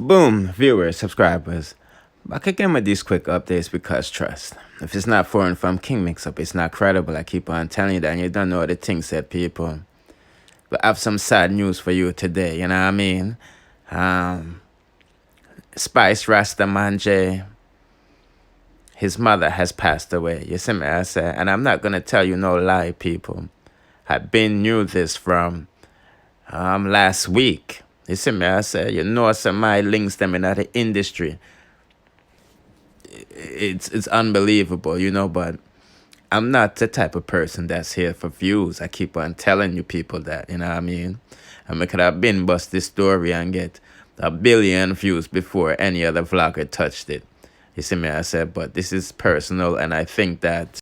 Boom, viewers, subscribers. Back again with these quick updates because trust. If it's not foreign from King Mix Up, it's not credible. I keep on telling you that and you don't know the things said, people. But I have some sad news for you today, you know what I mean? Spice Rasta Man J, his mother has passed away. You see me, I say, and I'm not gonna tell you no lie, people. I've been knew this from last week. You see me, I say, you know some my links them in the industry. It's unbelievable, you know, but I'm not the type of person that's here for views. I keep on telling you people that, you know what I mean? I could have been bust this story and get 1 billion views before any other vlogger touched it. You see me, I said, but this is personal, and I think that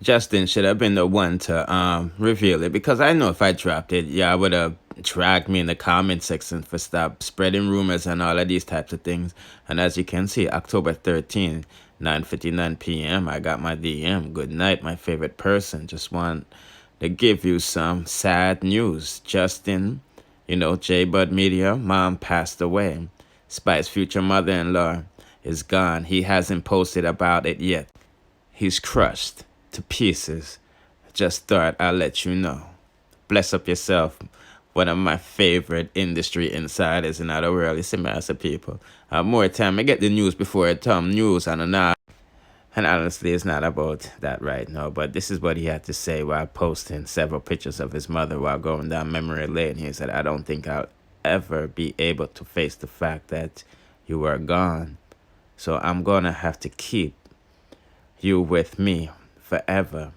Justin should have been the one to reveal it, because I know if I dropped it, yeah, I would have dragged me in the comment section for stop spreading rumors and all of these types of things. And as you can see, October 13th, 9:59 p.m., I got my DM. Good night, my favorite person. Just want to give you some sad news. Justin, you know, J Bud Media, mom passed away. Spice's future mother-in-law is gone. He hasn't posted about it yet. He's crushed to pieces. Just thought I'll let you know. Bless up yourself. One of my favorite industry insiders in the world. You see me as a people. More time I get the news before it news and not. And honestly, it's not about that right now. But this is what he had to say while posting several pictures of his mother while going down memory lane. He said, "I don't think I'll ever be able to face the fact that you were gone. So I'm gonna have to keep you with me forever."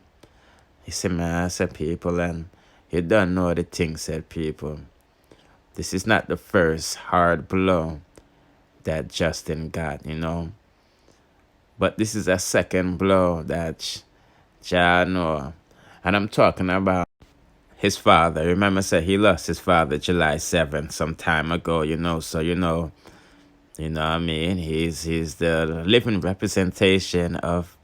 You see me as a people, and you don't know the things, said people. This is not the first hard blow that Justin got, you know. But this is a second blow that Jah know. And I'm talking about his father. Remember, I said he lost his father July 7th some time ago, you know. So, you know what I mean? He's the living representation of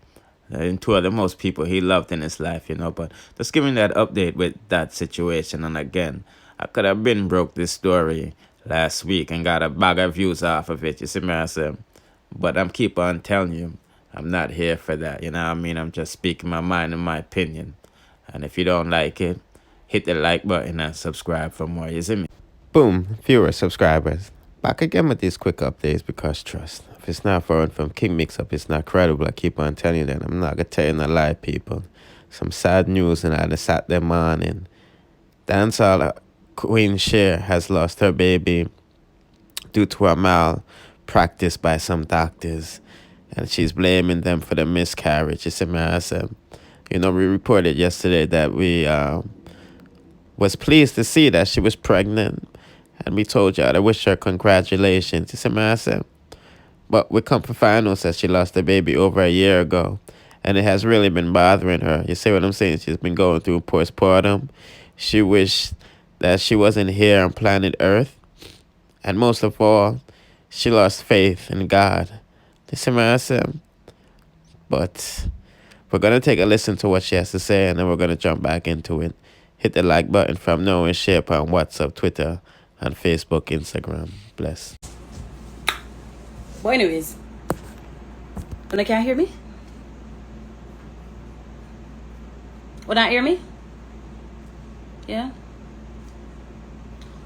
two of the most people he loved in his life, you know. But just giving that update with that situation. And again, I could have been broke this story last week and got a bag of views off of it, you see me, I said. But I'm keep on telling you, I'm not here for that, you know what I mean? I'm just speaking my mind and my opinion. And if you don't like it, hit the like button and subscribe for more, you see me? Boom, viewers, subscribers. Back again with these quick updates because trust. If it's not foreign from King Mix Up, it's not credible. I keep on telling you that. I'm not going to tell you no lie, people. Some sad news and I just Saturday morning. Dancehall Queen Sher has lost her baby due to a malpractice by some doctors. And she's blaming them for the miscarriage. You see me, I said, you know, we reported yesterday that we was pleased to see that she was pregnant. And we told y'all to wish her congratulations. You see me, I said, but we come for find out that she lost the baby over a year ago. And it has really been bothering her. You see what I'm saying? She's been going through postpartum. She wished that she wasn't here on planet Earth. And most of all, she lost faith in God. You see what I said? But we're going to take a listen to what she has to say, and then we're going to jump back into it. Hit the like button from now and share on WhatsApp, Twitter, and Facebook, Instagram. Bless. Well, anyways, when I can't hear me? Will not hear me? Yeah?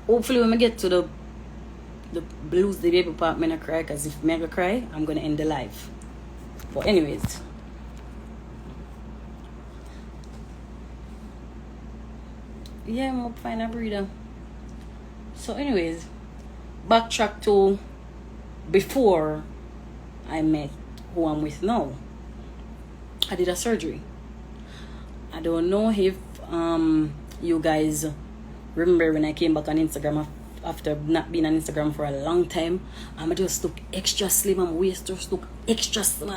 Hopefully when I get to the blues the baby part, I'm gonna cry, because if I'm gonna cry, I'm gonna end the live. But anyways, yeah, I'm gonna find a breather. So anyways, backtrack to before I met who I'm with now. I did a surgery. I don't know if you guys remember when I came back on Instagram after not being on Instagram for a long time. I just look extra slim. My waist just look extra small.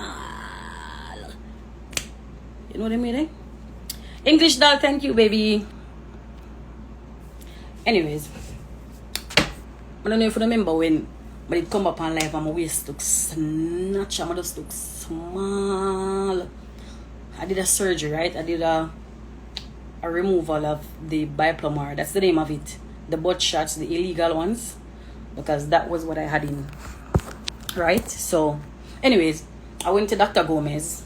You know what I mean, eh? English doll, thank you, baby. Anyways, I don't know if you remember when it come up on live and my waist look snatch. I just look small. I did a surgery, right? I did a removal of the biplumar. That's the name of it. The butt shots, the illegal ones. because that was what I had in, right? So anyways, I went to Dr. Gomez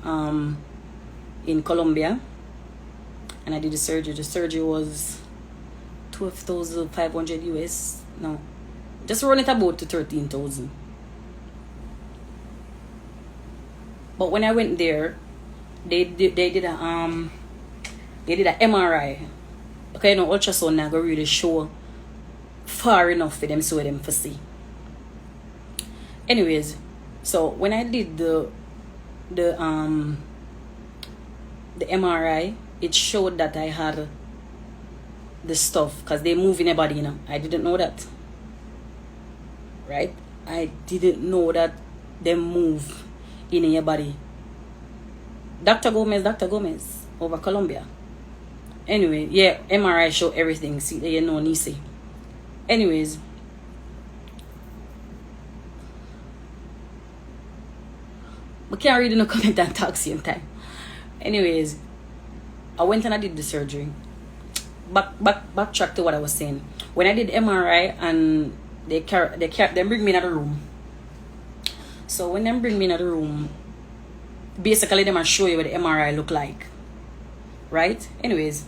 in Colombia, and I did the surgery. The surgery was 12,500 US. No, just run it about to 13,000. But when I went there, they did a MRI. Okay, you know, ultrasound now go really show far enough for them so them for see. Anyways, so when I did the MRI, it showed that I had the stuff because they move in your body, you know. I didn't know that. Right? I didn't know that they move in your body. Dr. Gomez over Colombia. Anyway, yeah, MRI show everything. See, you know, Nisi. Anyways, we can't read in the comment and talk same time. Anyways, I went and I did the surgery. Backtrack to what I was saying. When I did MRI and they bring me in the room. So when they bring me in the room, basically they must show you what the MRI look like. Right? Anyways,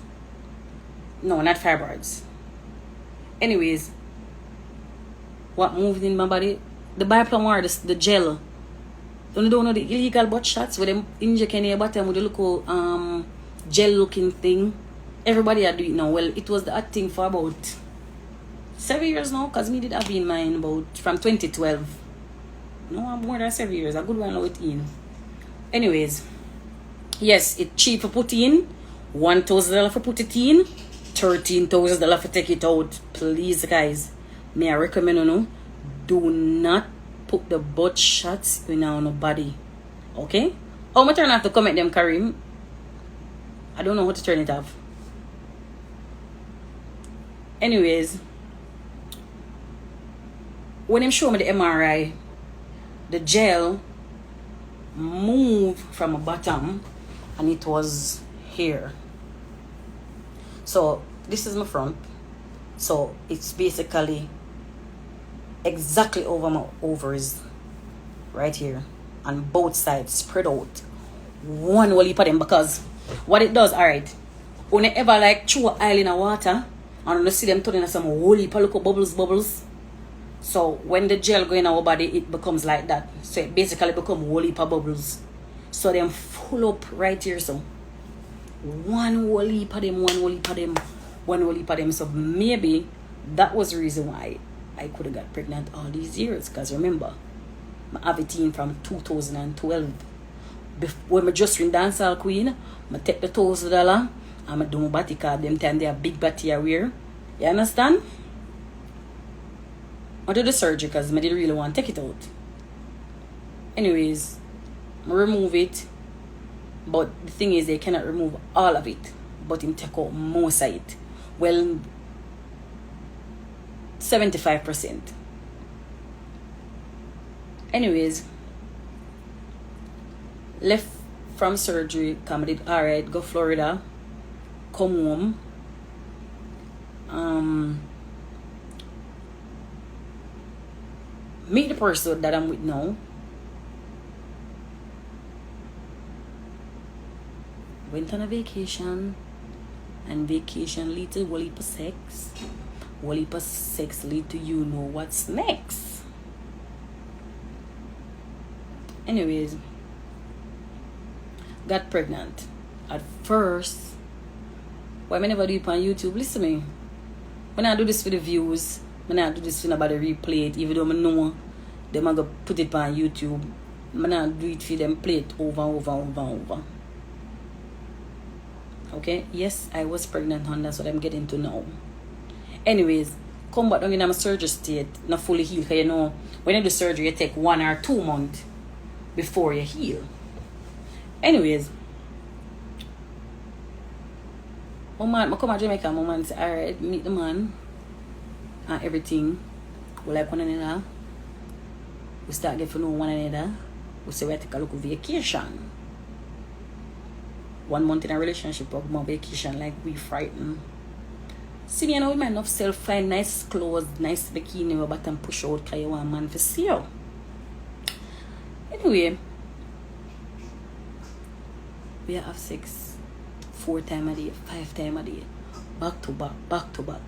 no, not fibroids. Anyways, what moved in my body? The bioplasm, the gel. You don't know the illegal butt shots where them inject in your bottom with the little gel looking thing. Everybody are doing it now. Well, it was the hot thing for about 7 years now, because me did have in mine about from 2012. No, I'm more than 7 years. A good one now it in. Anyways, yes, it's cheap for put in. $1,000 for put it in. $13,000 for take it out. Please, guys, may I recommend you, do not put the butt shots in our body. Okay? Oh, I'm turn off the comment them, Karim. I don't know how to turn it off. Anyways, when him show me the MRI, the gel moved from the bottom and it was here. So this is my front. So it's basically exactly over my ovaries right here, on both sides, spread out one whole heap of them. Because what it does, alright, when you ever like throw oil in the water and you see them turning some whole heap of little bubbles. So when the gel go in our body, it becomes like that. So it basically becomes whole heap of bubbles. So them full up right here. So one whole heap of them. So maybe that was the reason why I could have got pregnant all these years. Because remember, I have a teen from 2012. When I just win dancehall queen, I take the $1,000 and I do my body card. Them time they are big body I wear. You understand? I did the surgery because I didn't really want to take it out. Anyways, I remove it. But the thing is, they cannot remove all of it. But him take out most of it. Well, 75%. Anyways, left from surgery, come did alright, go Florida, come home, meet the person that I'm with now. Went on a vacation, and vacation lead to whole heap of sex. Whole heap of sex lead to you know what's next. Anyways, got pregnant. At first, why I never do it on YouTube? Listen to me. When I do this for the views, when I do this for nobody replay it, even though I know them are going to put it on YouTube, when I do it for them play it over. Okay, yes, I was pregnant, and that's what I'm getting to now. Anyways, come back down in my surgery state, not fully healed. Because you know, when you do surgery, you take 1 or 2 months before you heal. Anyways, my man, I come to Jamaica, my man say, alright, meet the man and everything. We like one another. We start getting to know one another. We say we take a look at vacation. 1 month in a relationship, we go on vacation like we frightened. See me, you know, women enough self find nice clothes, nice bikini, your bottom push out, because you want a man to see you. Anyway, we have sex 4 times a day, 5 times a day, back to back, back to back.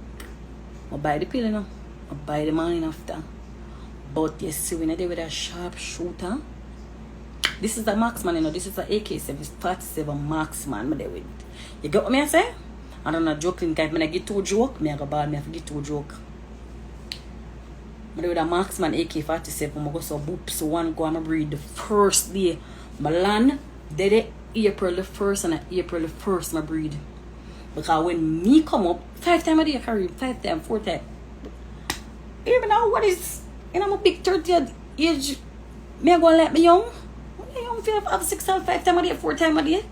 I buy the pill, you know, I buy the morning after. But you see, when I did with a sharp shooter, this is a marksman, you know, this is an AK-47 marksman, with. You get what I say? I don't know, joking, guys. When I get to a joke, I go bad, I forget to a joke. I with a marksman AK-47, I go so boop, so one go and breed the first day. I land, dead April the 1st and April the 1st, I breed. Because when me come up, 5 times a day I carry 5 times, 4 times. Even now, what is, and I'm a big 30 age, me I go and let me young? Me young if have 6 times, 5 times a day, 4 times a day.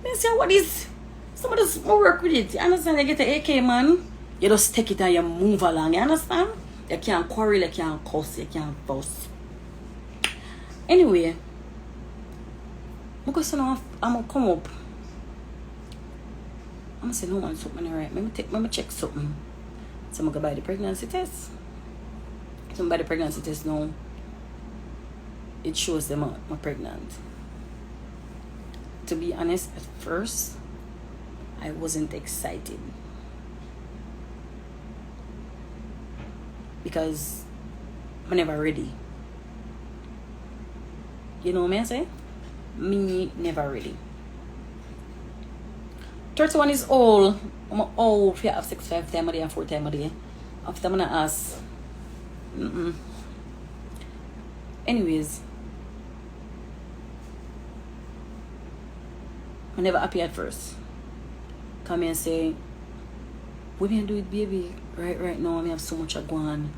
Me say, what is, somebody just work with it. You understand? You get the AK, man, you just take it and you move along, you understand? You can't quarrel, you can't cuss, you can't fuss. Anyway, I'm going to come up. I'm going to say, no one something alright. Let me check something. So I'm going to buy the pregnancy test. So I'm buy the pregnancy test now. It shows them I'm pregnant. To be honest, at first, I wasn't excited. Because I'm never ready. You know what I say? Me never ready. 31 is old. I'm old if you have 6 5 times a day and 4 times a day. After I'm gonna ask. Anyways, I'm never happy at first. Come here and say, we can do it, baby. Right now, I have so much going on.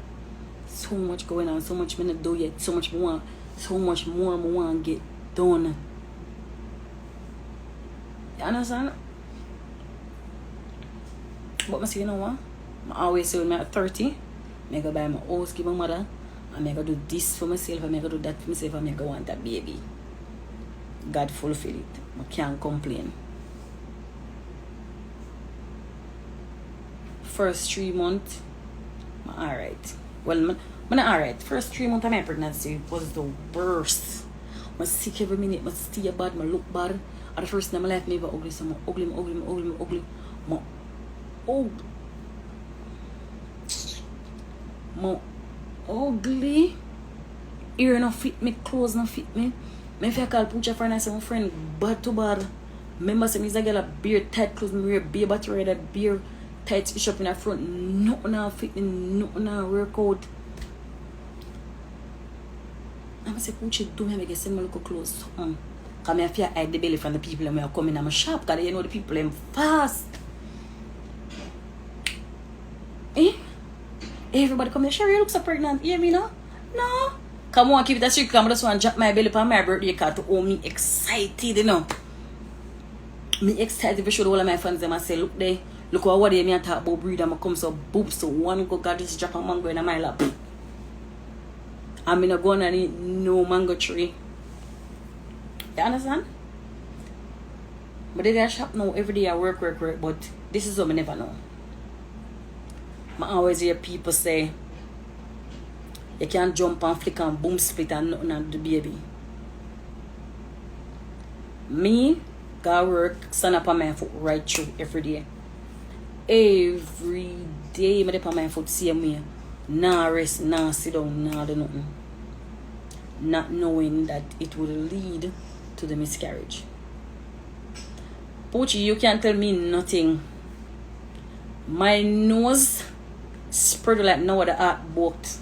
So much going on. So much I'm not do yet. So much more. So much more I want to get done. You understand? But I say, you know what? I always say when I'm at 30, I go buy my house, give my mother, and I go do this for myself, and I go do that for myself, and I go want a baby. God fulfill it. I can't complain. First 3 months, I'm alright. Well, I'm not alright. First 3 months of my pregnancy was the worst. I'm sick every minute, I stay bad, I look bad. At the first time, my life never ugly, so I'm ugly. I'm ugly. Ear not fit me, clothes not fit me. If I call Poocha friend, I say my friend bad to bad. Remember, say me a girl a beer tight clothes, me wear beer battery that beer tight fish up in the front. Nothing now fit me, nothing now work out. I say Poocha do me make send me look clothes. Because I feel hide the belly from the people when I come in my shop. Because you know the people them fast. Everybody come here, Sher, you look so pregnant. You hear me now? No. Come on, keep it a secret. I just want to drop my belly on my birthday card to hold me excited, you know. Me excited to show all of my friends them and say, look there. Look what they me and talk about breed. I'm come so boop. So one go God just drop a mango in my lap. I'm not going to eat no mango tree. You understand? But they shop now every day I work, but this is what I never know. I always hear people say, you can't jump and flick and boom split and nothing and the baby. Me, go work, stand up on my foot right through every day. Every day, I on my foot same way. Nah rest, nah sit down, nah do nothing. Not knowing that it would lead to the miscarriage. Poochie, you can't tell me nothing. My nose spread like no other art booked.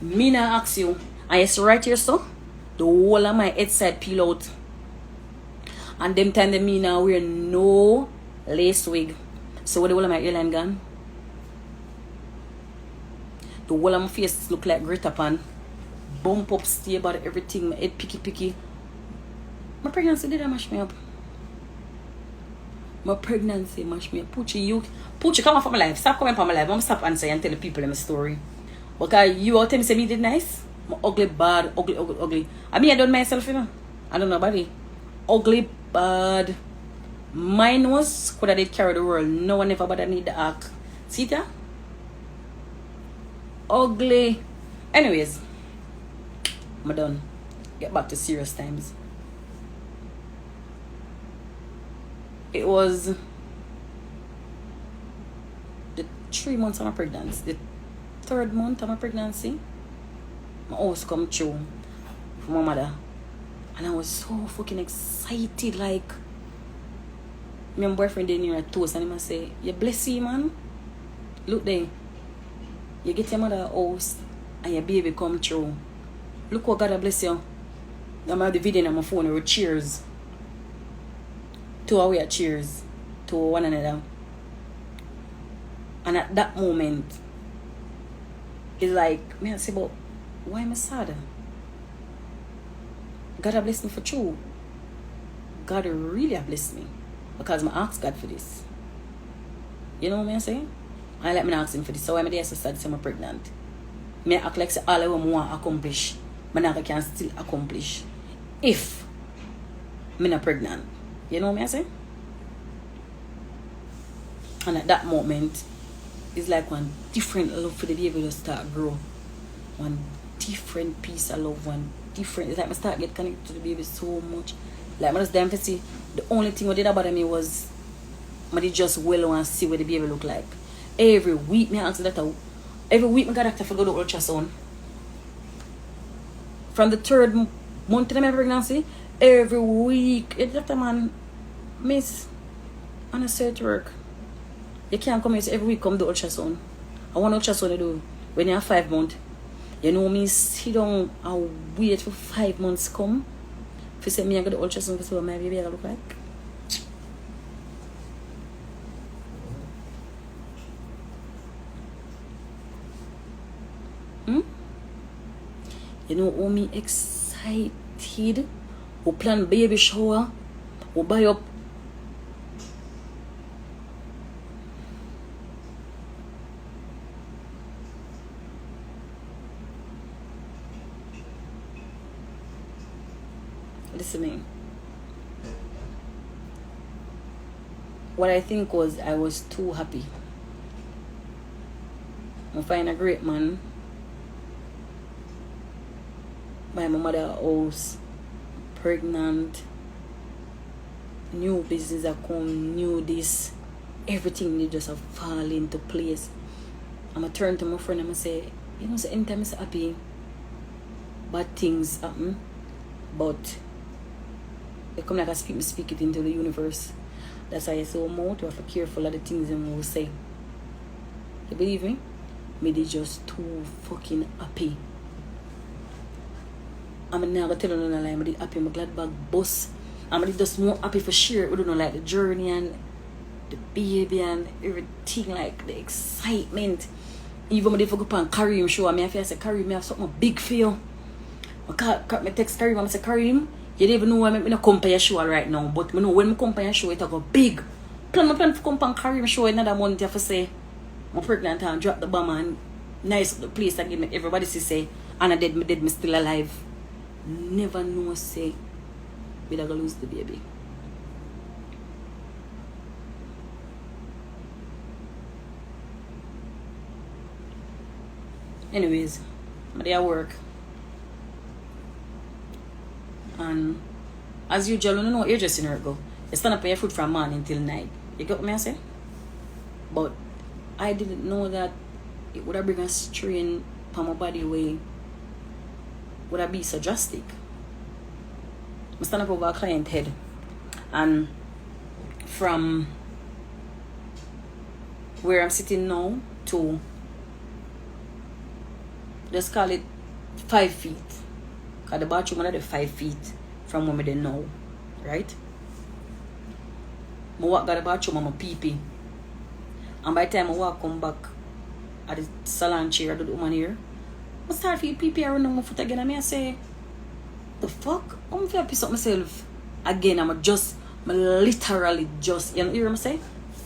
Me not ask you. And it's right here, so the whole of my head side peel out. And them time me now wear no lace wig. So what the whole of my hairline gone? The whole of my face look like Greta Pan. Bump up, stay about everything. My head picky. My pregnancy did mash me up. My pregnancy mash me up. Poochie, come off of my life. Stop coming from my life. I'm gonna stop answering and tell the people my story. Because you all tell me say me did nice. I'm ugly, bad, ugly. I mean I done myself, you know. I don't know about it. Ugly, bad. My nose could have did carry the world. No one ever but I need the arc. See that? Ugly. Anyways, I'm done. Get back to serious times. It was the 3 months of my pregnancy. The 3rd month of my pregnancy. My house come true from my mother. And I was so fucking excited. Like, my boyfriend did near a toast and he must say, you bless you, man. Look there. You get your mother house and your baby come true. Look what God bless you. I'm have the video on my phone with cheers. 2 away cheers to one another. And at that moment, it's like, me I say, but why am I sad? God have blessed me for true. God really have blessed me. Because I asked God for this. You know what I'm saying? I like me ask him for this. So I'm there so sad say I'm pregnant. Me act like say all I want to accomplish, I can still accomplish. If I'm not pregnant. You know what I'm saying? And at that moment, it's like one different love for the baby to start grow. One different piece of love, one different. It's like I start get connected to the baby so much. Like I just damn see the only thing what did about me was I did just well and see what the baby look like. Every week me ask that out. Every week me got doctor for go to ultrasound. From the 3rd month of my pregnancy, every week it's that man, miss, on a search work. You can't come here every week come do ultrasound. I want ultrasound to do when you have 5 months. You know me sit down and wait for 5 months come. If you say me I got the ultrasound to see what my baby look like. You know how me excited? We plan baby shower. We buy up. Listen to me. What I think was I was too happy. I find a great man. Buy my mother a house, pregnant, new business that come, new this, everything they just have fall into place. I'ma turn to my friend and I say, you know, so anytime I'm happy, bad things happen, but they come like I speak it into the universe. That's why I say, more to have to be careful of the things they will say. You believe me? Me they just too fucking happy. I'm never tell you no lie. I'm happy. I'm glad bag bus. I'm just more happy for sure. We don't know like the journey and the baby and everything, like the excitement. Even when they go up and Karim show me, I feel say Karim, I have something big for you. I text Karim and I say Karim, you don't even know I'm not come to your show right now, but I know when I come to your show, it'll go big. Plan to come to Karim show another month. I have to say I'm pregnant and drop the bomb and nice the place that give me everybody say and I dead me still alive. Never know say we're gonna lose the baby. Anyways, I'm there at work. And as usual, you know what you're just in her go. You stand up on your foot from morning till night. You get what I say? But I didn't know that it would have bring a strain on my body away. Would I be so drastic? I stand up over a client head, and from where I'm sitting now to just call it 5 feet, because the bathroom is 5 feet from where I dey now, right? I walk to the bathroom and I pee. And by the time I walk come back at the salon chair, I do the woman here, I start to feel pee around my foot again, and I say, the fuck? I'm going to piss up myself again. I'm literally just, you know what I'm saying?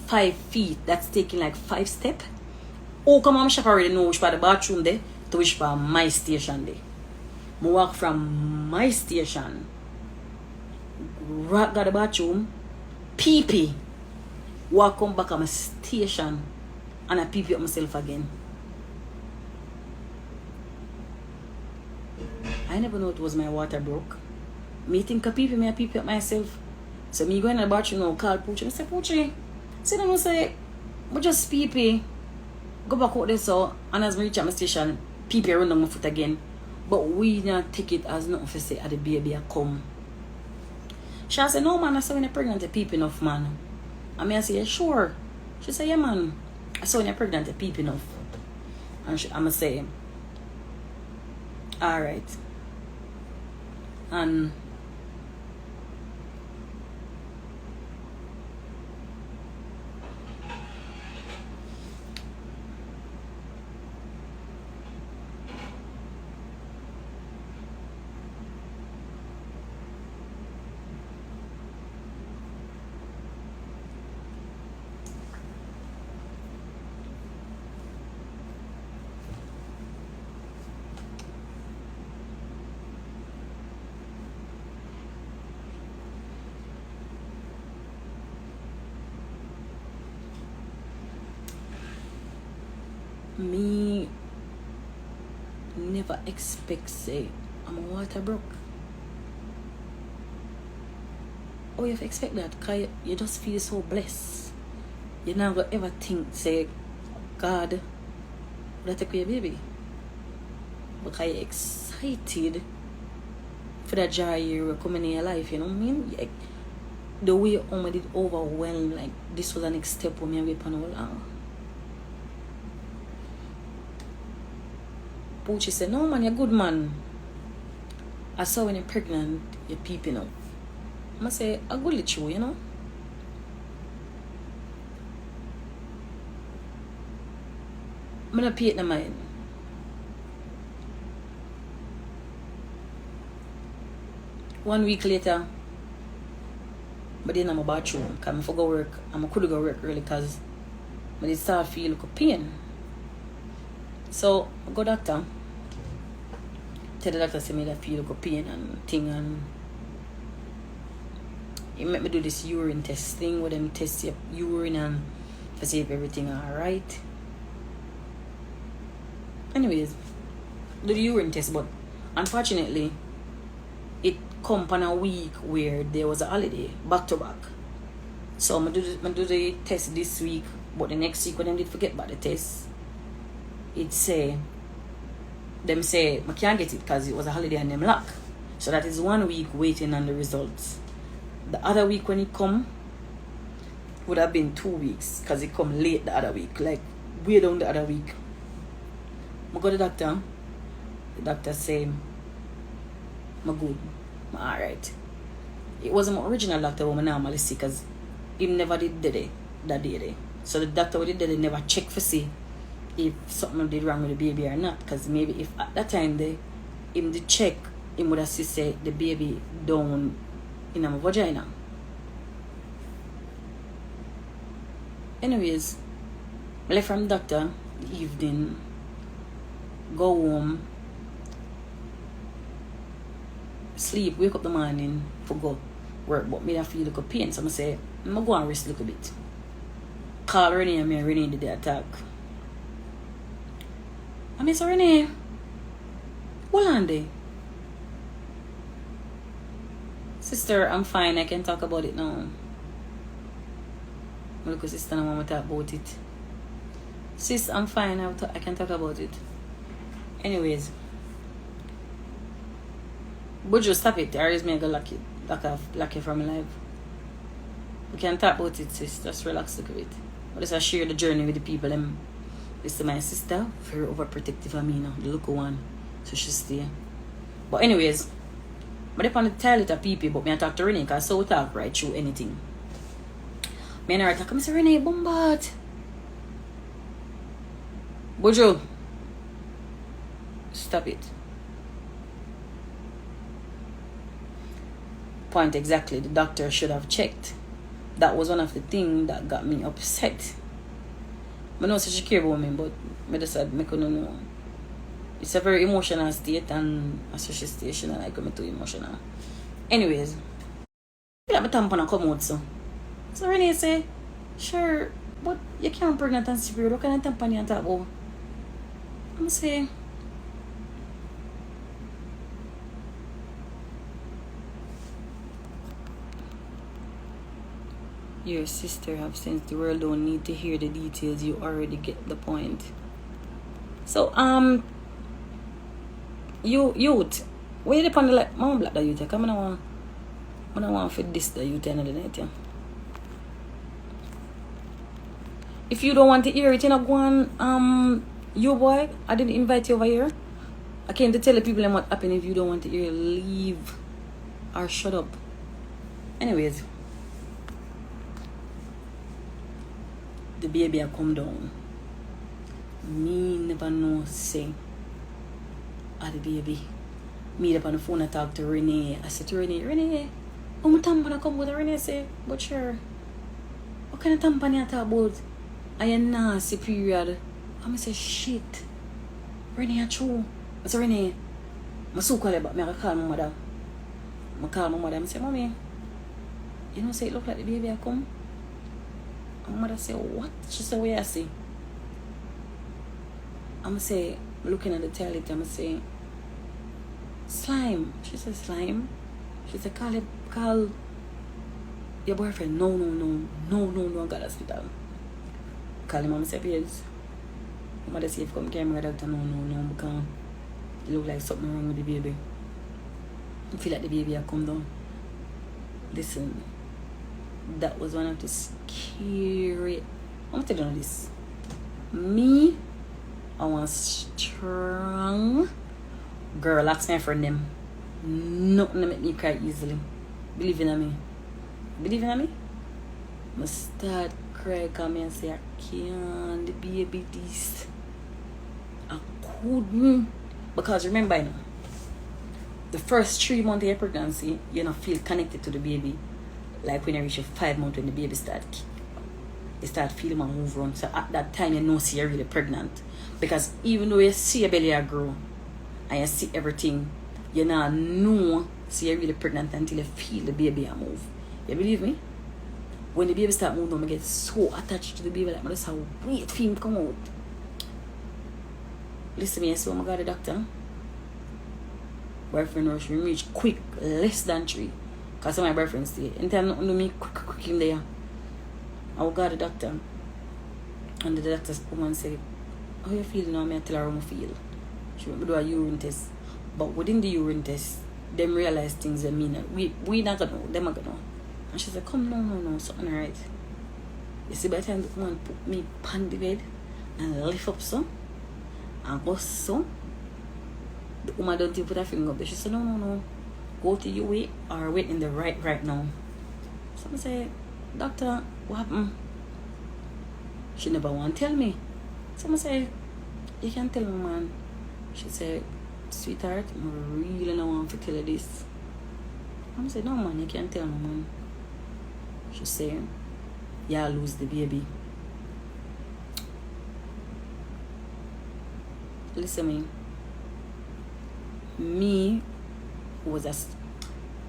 5 feet. That's taking like 5 steps. Oh, come on, my shop already know which part of the bathroom there to which part my station there. I walk from my station, right to the bathroom, pee-pee. Walk come back at my station and I pee-pee up myself again. I never know it was my water broke. Me think I pee-pee, me I pee-pee up myself. So me go in the bathroom now, call Poochie. I say, Poochie, see them say, I just pee-pee. Go back out there so, and as I reach at my station, pee-pee run on my foot again. But we not take it as nothing for say at the baby I come. She said, no man, I saw when you're pregnant, you peep enough, man. And I say, yeah, sure. She said, yeah, man. I saw when you're pregnant, you peep enough. And I'm say, alright. And me never expect say I'm a water broke. Oh, you have to expect that because you just feel so blessed. You never ever think say God will take your baby. Because you're excited for that joy you're coming in your life, you know what I mean? Like, the way I did overwhelmed, like this was the next step for me and we pan all out. Poochie said, no man, you're good man. I saw when you're pregnant, you're peeping out. I say, I go let you, you know. I'm not pay it in mind. One week later, but then I'm a bathroom because I forgot work. I could go work early because I did start feel like a pain. So I go doctor. Tell the doctor say me that feel like a pain and thing, and he make me do this urine test thing where them test your urine and to see if everything alright. Anyways, do the urine test, but unfortunately it come on a week where there was a holiday back to back. So I do the test this week, but the next week when I did forget about the test, it say them say I can't get it because it was a holiday and them lock. So that is 1 week waiting on the results. The other week when it come would have been 2 weeks because it come late the other week, like way down the other week. I go to the doctor. The doctor say I'm good, I'm alright. It wasn't my original doctor who I normally see because he never did that day. So the doctor who did that, they never check for see if something did wrong with the baby or not. Because maybe if at that time him the check, him would have say the baby down in my vagina. Anyways, I left from the doctor the evening, go home, sleep, wake up the morning for go work, but me I feel like a pain. So I say, I'm going to go and rest a little bit. Call Renee and Renee did the attack. I say, Renee, hold on there. Sister, I'm fine, I can talk about it now. Look at sister, I want to talk about it. Sis, I'm fine, I can talk about it. Anyways, but just stop it. Or is me gonna lock you from my life. We can talk about it, sis. Just relax a little bit. But just share the journey with the people. This is my sister, very overprotective of me now, the local one. So she stay. But anyways, I depend on the toilet of people, but I talk to Renee because so we talk right through anything. Me and her talk, I say, Renee, bombat. Bojo, stop it. Point exactly, the doctor should have checked. That was one of the things that got me upset. I know she care about me, but I just said I couldn't know. It's a very emotional state, and a social station, and I come too emotional. Anyways, I have a tampon come out so. So Renee say, Sher, but you can't pregnant and severe. What kind of tampon you talk about? I'm say, your sister have sense. The world don't need to hear the details. You already get the point. So youth, where you upon the like, mama black the youth. Come on, I want for this the youth another night. Yeah. If you don't want to hear it, you know, go on. You boy, I didn't invite you over here. I came to tell the people what happened. If you don't want to hear, leave or shut up. Anyways, the baby I come down. Me never know say the baby. Me up on the phone I talk to Renee. I said to Renee, oh my tampon come with Renee say, but sure. What kind of tampon you talk about? I am nasty period. I'm say shit. Renee true. I say Renee, I so call about me, I call my mother. I call my mother, I say, Mommy, you know say it look like the baby I come? My mother say, what? She said, what I see? I'm say, looking at the toilet, I'm say, slime. She said, slime. She said, call your boyfriend. No, I got hospital. Call him, I'm say, please. My mother say, if come carry my doctor, no, because it look like something wrong with the baby. I feel like the baby I come down. Listen, that was one of the scary. I'm telling you this. Me, I was strong. Girl, ask my friend them. Nothing to make me cry easily. Believe in me. I start crying, come and say, I can't, the baby this. I couldn't. Because remember, you know, the first 3 months of your pregnancy, you don't feel connected to the baby. Like when you reach 5 months when the baby you start feeling and move around. So at that time you know see you're really pregnant. Because even though you see your belly grow and you see everything, you not know see you're really pregnant until you feel the baby move. You believe me? When the baby start moving, I get so attached to the baby like I just have wait for him to come out. Listen to me, so I got the doctor. Boyfriend rush me reach quick, less than 3. Because some of my boyfriends say, anytime nothing to me, quick him there. I got the doctor. And the doctor's woman say, how you feel now? I tell her how I feel. She went to do a urine test. But within the urine test, them realize things that mean we not gonna know, them are gonna know. And she said, come no, something right. You see, by the time the woman put me on the bed and lift up some and go so, the woman don't even put her finger up there. She said, no. Go to your way or wait in the right now. Someone say, doctor, what happened? She never want to tell me. Someone say, you can tell me, man. She said, sweetheart, I really don't want to tell you this. I said, no, man, you can't tell me, man. She said, yeah, lose the baby. Listen me was a,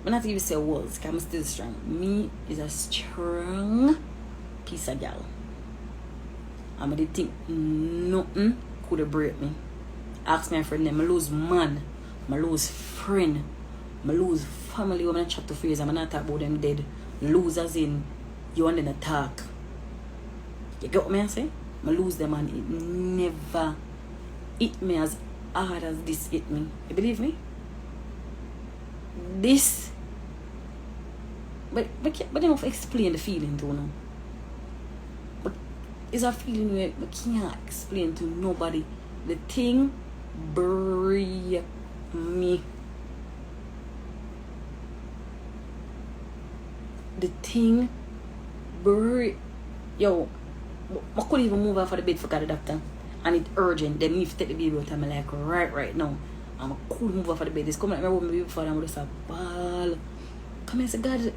I'm not even say was, because I'm still strong. Me is a strong piece of gal. I didn't think nothing could have break me. Ask my friend them, I lose man, I lose friend, I lose family when I chat to friends, I'm not talk about them dead. Losers in, you want them to talk. You get what I say? I lose them and it never hit me as hard as this hit me. You believe me? This, but they don't explain the feeling to no. But it's a feeling where we can't explain to nobody. The thing break me. The thing break. Yo, I couldn't even move out of the bed for the doctor. And it's urgent. They need to take the baby out of my like right now. And I couldn't move out of the bed. It's coming like my woman baby before I'm just a ball. Come here and say, God,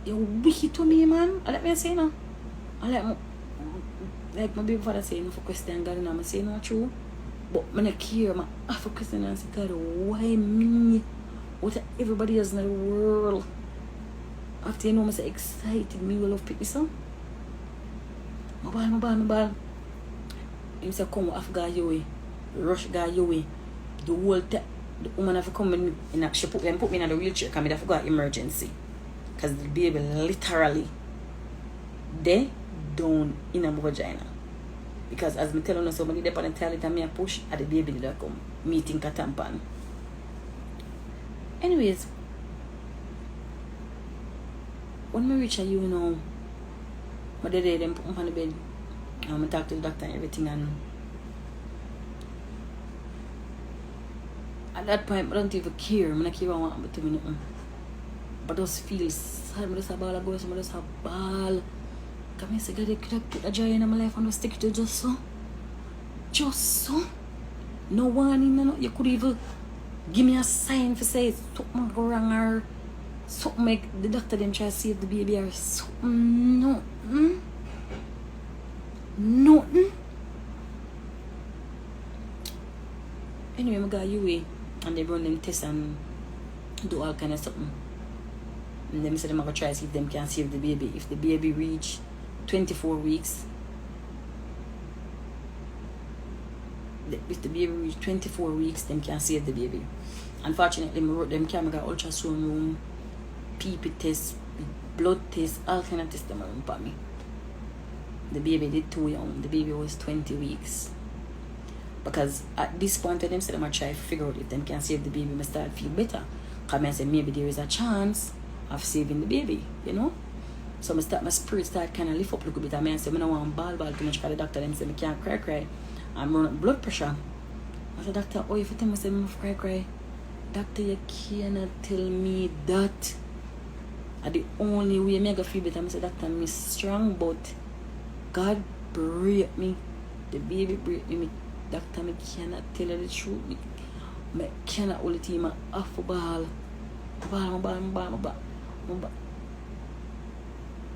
you're wicked to me, man. I let me say no. I like my baby father say no for question God and I'm saying no true. But I don't care. I have a question and I say, God, why me? What everybody else in the world? After you know me say excited, me will love pick me son. My ball. Him say come off guy your way. Rush guy your way. The whole the woman have to come in she put me in the wheelchair because I forgot emergency. Because the baby literally they down in a vagina. Because as me tell you somebody they and tell it and me a push at the baby that come meeting a tampon. Anyways, when I reach you know, my daddy them put me on the bed. I talk to the doctor and everything, and at that point I don't even care. I don't care what happened to me nothing. But I just feel sad. I just have ball of goals. I just have ball. Because I say, God, you could have put a joy in my life and just stick to just so. Just so. No warning, no. You could even give me a sign for say something go wrong or something make the doctor them try to save the baby or something. Nothing. Nothing. Anyway, I got UA and they run them tests and do all kind of something. And then I said I'm going to try to see if them can save the baby. If the baby reach 24 weeks, if the baby reach 24 weeks, them can save the baby. Unfortunately, I wrote them camera got ultrasound room, PP test, blood test, all kind of tests them around for me. The baby did too young. The baby was 20 weeks. Because at this point, them said I'm going to try to figure out if them can save the baby. I start feel better. Because I said maybe there is a chance of saving the baby, you know. So my spirit start kind of lift up a little bit. I said I don't want ball too much because the doctor them said I can't cry. I'm running blood pressure. I said, doctor, oh, if you tell me I cry. Doctor, you cannot tell me that. The only way I feel better, I said, doctor, I'm strong, but God break me. The baby break me. Doctor, I cannot tell you the truth. I cannot hold the team off a ball. Ball.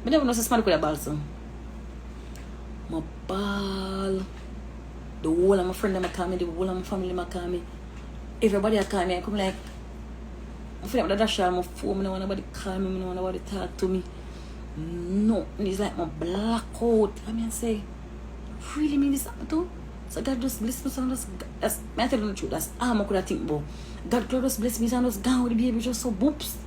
I never know somebody could have ball, so. My ball. The whole of my friend that call me, the whole of my family that call me. Everybody that call me, I come like, I feel like the dash on my phone, I don't want nobody call me, I don't want nobody talk to me. No, it's like my blackout. I say, really mean this happen too? So God just bless me, so that's, I tell you the truth, that's all I could have think about. God just bless me, so I'm just gone with the baby, just so boops.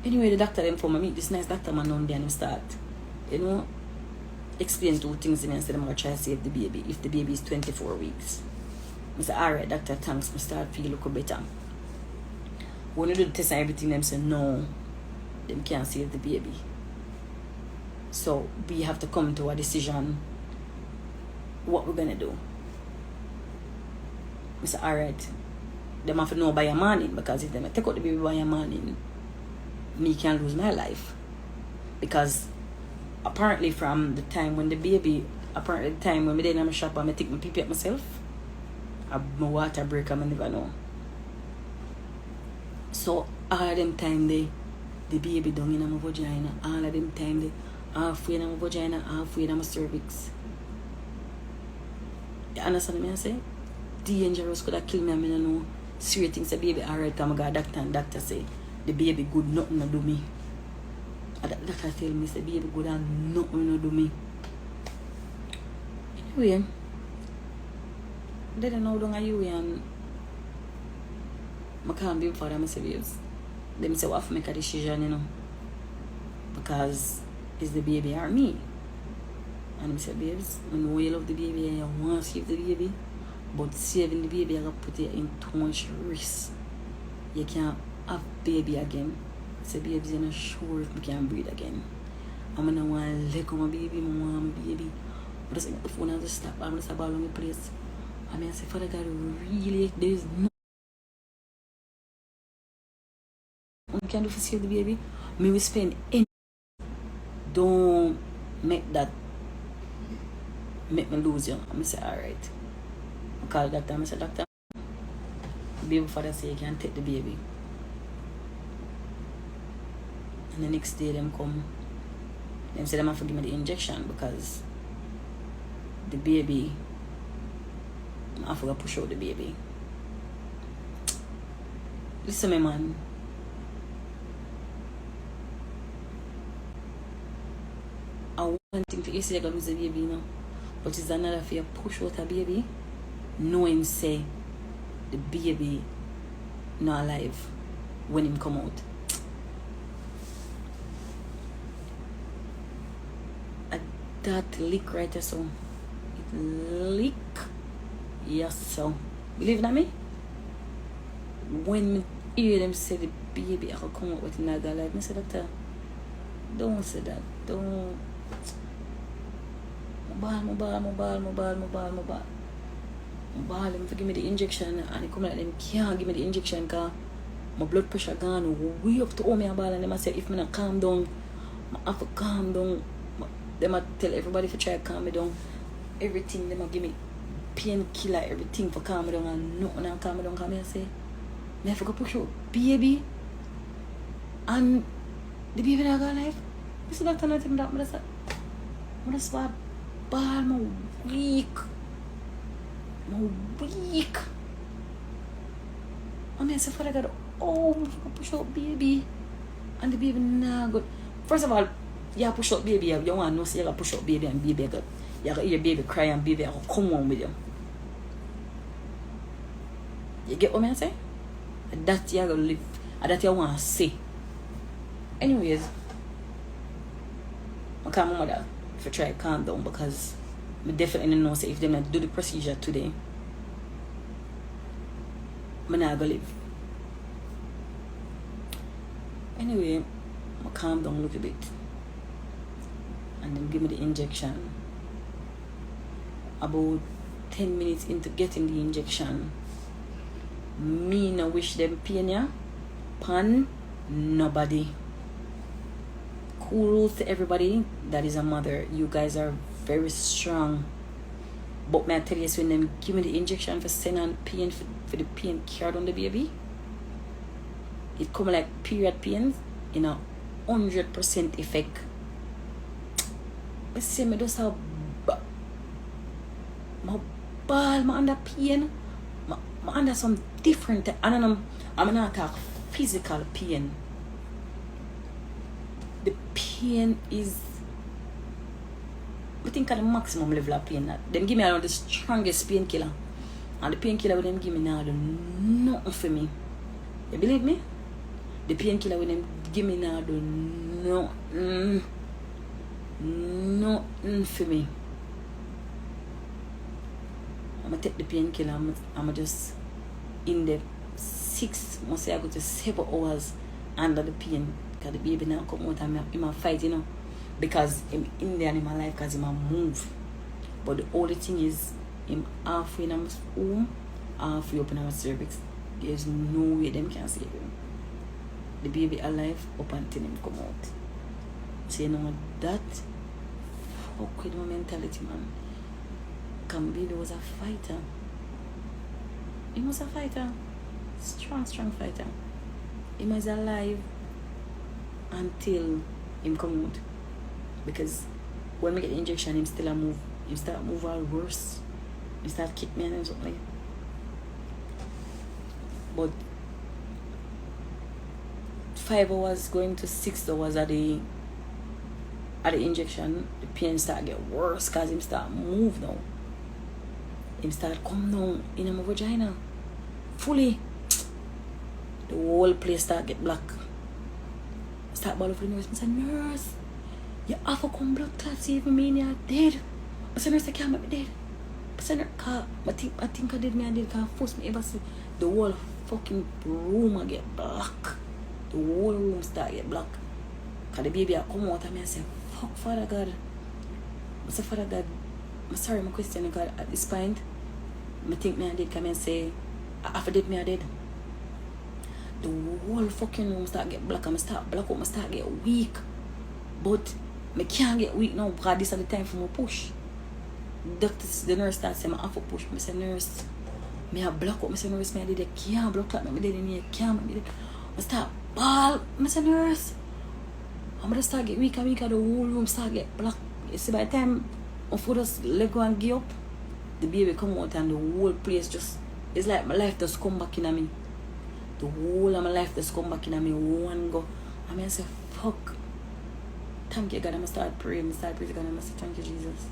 Anyway, the doctor then for me meet this nice doctor man on there and him start, you know, explain two things to me and said I'm going to try to save the baby if the baby is 24 weeks. I said, alright doctor, thanks, I start feel look better. When you do the test and everything, them say no, them can't save the baby. So we have to come to a decision what we're going to do. I said, alright, them have to know by a morning, because if they take out the baby by a morning, me can lose my life. Because apparently from the time when the baby, apparently the time when I in my shop and I take my pee up myself, my water break, I never know. So all of them time the baby down in my vagina, all of them time they halfway in my vagina, halfway in my cervix. You understand what I say? Dangerous, could have killed me, I don't know. Serious things, the baby alright, I'm going to doctor and doctor say the baby good, nothing to do me. And the doctor tell me, the baby good and nothing to do me. Anyway, they don't know how long are you and I can't be for them, I say, babes. Them say, what have to make a decision, you know. Because it's the baby or me. And I say, babes, I know you love the baby and you want to save the baby. But saving the baby, I got to put you in too much risk. You can't have baby again. So baby's not sure if I can breathe again. I'm gonna want to let go my baby, I want my baby. But I say, the phone has to stop, I'm just about on my place. I say, Father God, really, there's no one can do for save the baby. Me will spend any. Don't make that make me lose you. I say, alright. I call the doctor, I say, doctor, the baby father say you can take the baby. And the next day them come, them say them have to give me the injection because the baby, I have to push out the baby. Listen me man, think for you say you're gonna lose the baby, you know. But it's another for you push out a baby, knowing say the baby not alive when him come out. That leak right there, so it leak. Yes, so believe in me. When me hear them say the baby I could come out with another life, I say, doctor, don't say that. Don't. Mobile. Him for give me the injection, and he come like them can't give me the injection because my blood pressure gone way up to all me ball, and them I say if me not calm down, I have to calm down. Them I tell everybody for try to calm me down. Everything them I give me painkiller, everything for calm me down, and nothing and calm me down. Because I say, me have to go push out baby, and the baby not got life. I say doctor not tell me that. I just ball my weak. And I say, Father God, oh, I push out baby. And the baby nah good. First of all, you push out baby, you want to know say you push out baby and baby good. You got your baby cry and baby will come on with you. You get what I say? And that you gonna live. And that you want to say. Anyways, I can't remember that if I try to calm down because I definitely know say if they not do the procedure today, I'm not gonna live. Anyway, I calm down a little bit and then give me the injection. About 10 minutes into getting the injection, me no wish them pain ya, pan nobody. Kudos to everybody that is a mother. You guys are very strong. But may I tell you, so when them give me the injection for send on pain for the pain cured on the baby, it come like period pains in a 100% effect. I say me just have my ball, my under pain, my under some different. And I'm not talk physical pain. The pain is, I think at the maximum level of pain. Them give me around the strongest painkiller. And the painkiller with them give me now do nothing for me. You believe me? The painkiller with them give me now do nothing for me. I'm gonna take the painkiller, I'm just in the 6, must say I go to 7 hours under the pain. Because the baby now come out and I'm fight, you know. Because I'm in there in my life because I'm move. But the only thing is, I'm halfway in my home, halfway up in our cervix. There's no way them can save him. The baby alive up until him come out. So you know that fuck with my mentality, man. Baby was a fighter. He was a fighter. Strong fighter. He was alive until him come out. Because when we get the injection, him still a move. He start move all worse. He start kick me and something. But 5 hours going to 6 hours at the injection, the pain start get worse because him start move now. Him start come down in my vagina. Fully. The whole place start get black. Start ball of the nurse. I said, nurse, you have to come blood clot save me and you're dead. I said, nurse, I can't make me dead. I said, I think I did me and did because I forced me ever see the whole fucking room I get black. The whole room start get black. Because the baby I come out and me and say, fuck Father God. I said, Father God, I'm sorry my question God at this point. I think me I did come and say, after did me I did. The whole fucking room start get black and I start black out, I start get weak. But I can't get weak now because this is the time for me push. The nurse starts saying I have to push. I say, nurse, I have black out. I say, nurse, I did it. Can't blood clot me. I did it in here. Can't make me. I start ball. I say, nurse, I'm gonna start get weak and weak and the whole room start get black. You see, by the time my foot just let go and give up, the baby come out and the whole place just, it's like my life just come back in me. The whole of my life just come back in me one go. I mean, I say, fuck. thank you, God. I'm going to start praying. God. I'm going to say, thank you, Jesus.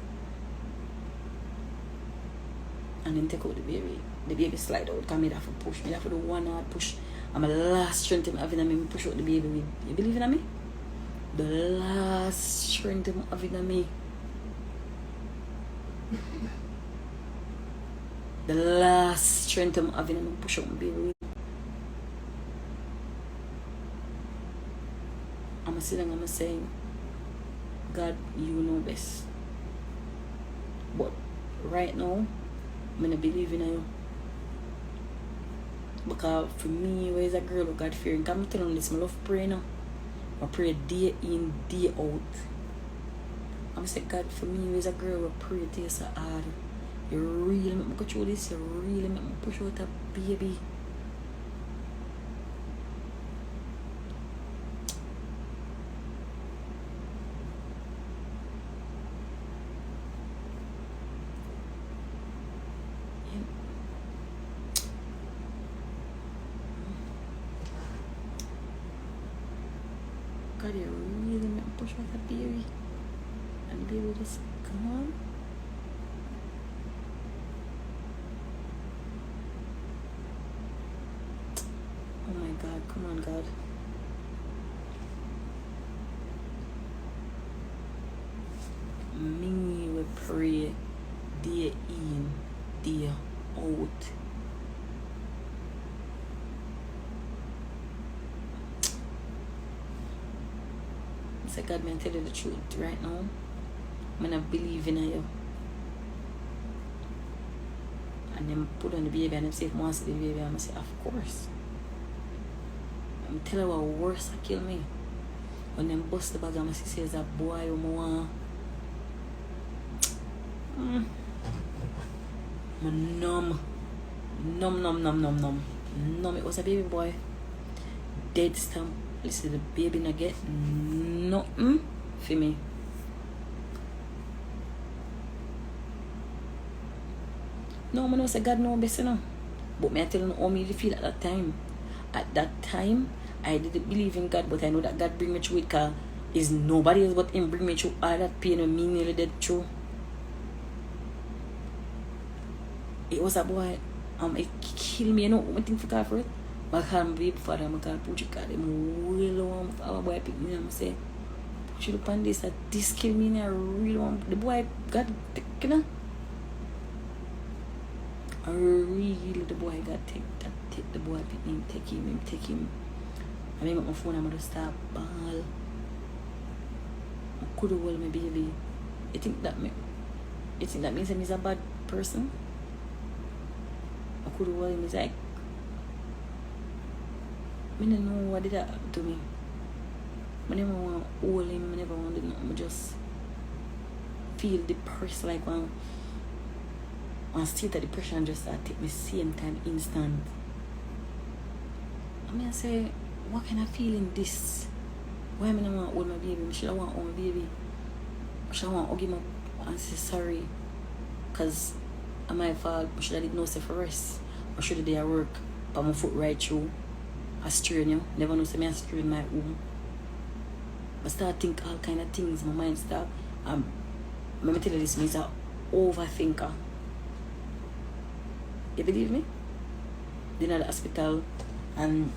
And then take out the baby. The baby slide out. Because I have to push. I have to do one hard push. And my last strength I'm having, I push out the baby with. You believe in me? The last strength I'm having me. The last strength I'm having, I'm push out my baby. I'm sitting, I'm saying, God, you know best. But right now, I'm not believing in you. Because for me, where is a girl who God fearing? I'm telling you this, I love praying now. I pray day in, day out. I'm saying, God, for me, where is a girl who pray to you so hard. You really make me go through this. You really make me push out a baby. God, you really make me push out a baby. And the baby just gone. Oh my God, come on, God. Me will pray day in, day out. I say, God, man, tell you the truth right now. I'm not believing in you. And then put on the baby and them say, if I want to see the baby, I'm going to say, of course. I'm telling you what worse I kill me. When them bust the bag, I'm going to say, a boy who I want. I'm numb. Numb. It was a baby boy. Dead stamp. Listen, the baby not get nothing for me. No, I know say God know best, you know. But me I tell you how me feel at that time. At that time, I didn't believe in God, but I know that God bring me through it because it's nobody else but Him bring me through all that pain and me nearly dead through. It was a boy, it killed me, you know, one thing for God for it. I call my baby father, I call Puchi, God, I'm really want our boy pick me and I say, Puchi, look on this, this kill me and I really want the boy, God, you know. I really, the boy got take the boy, pick him, take him. I make my phone, I'm going to start ball. I could have hold my baby. You think that means he's a bad person? I could have hold him, he's like, I don't know what did that happen to me. I never want to hold him, I never want to do nothing. I just feel depressed, like one state of depression just take me same time instant. I mean, I say, what kind of feeling this? Why am I not want to hold my baby? Should I want to hold my baby? Should I want to give him up and say sorry? Because I'm my fault. Should I did no say for rest? Or should I do a work? Put my foot right through. I strain you. Never know say me I strain my home. I start think all kind of things. My mind start. Let me tell you this, means an overthinker. You believe me? Then at the hospital and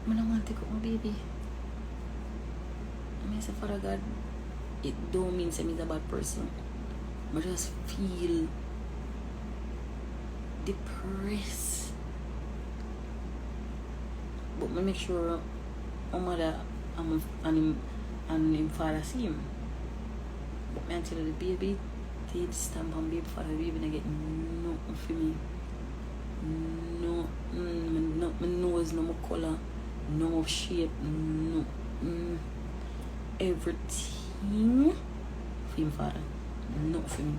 I don't want to take out my baby. I say, Father God, it don't mean I'm a bad person. I just feel depressed. But I make sure my mother and him father see him. But I tell the baby, take stamp on baby father, the baby not get nothing for me. No, my nose, no more color, no more shape, no, everything for him father, not for me.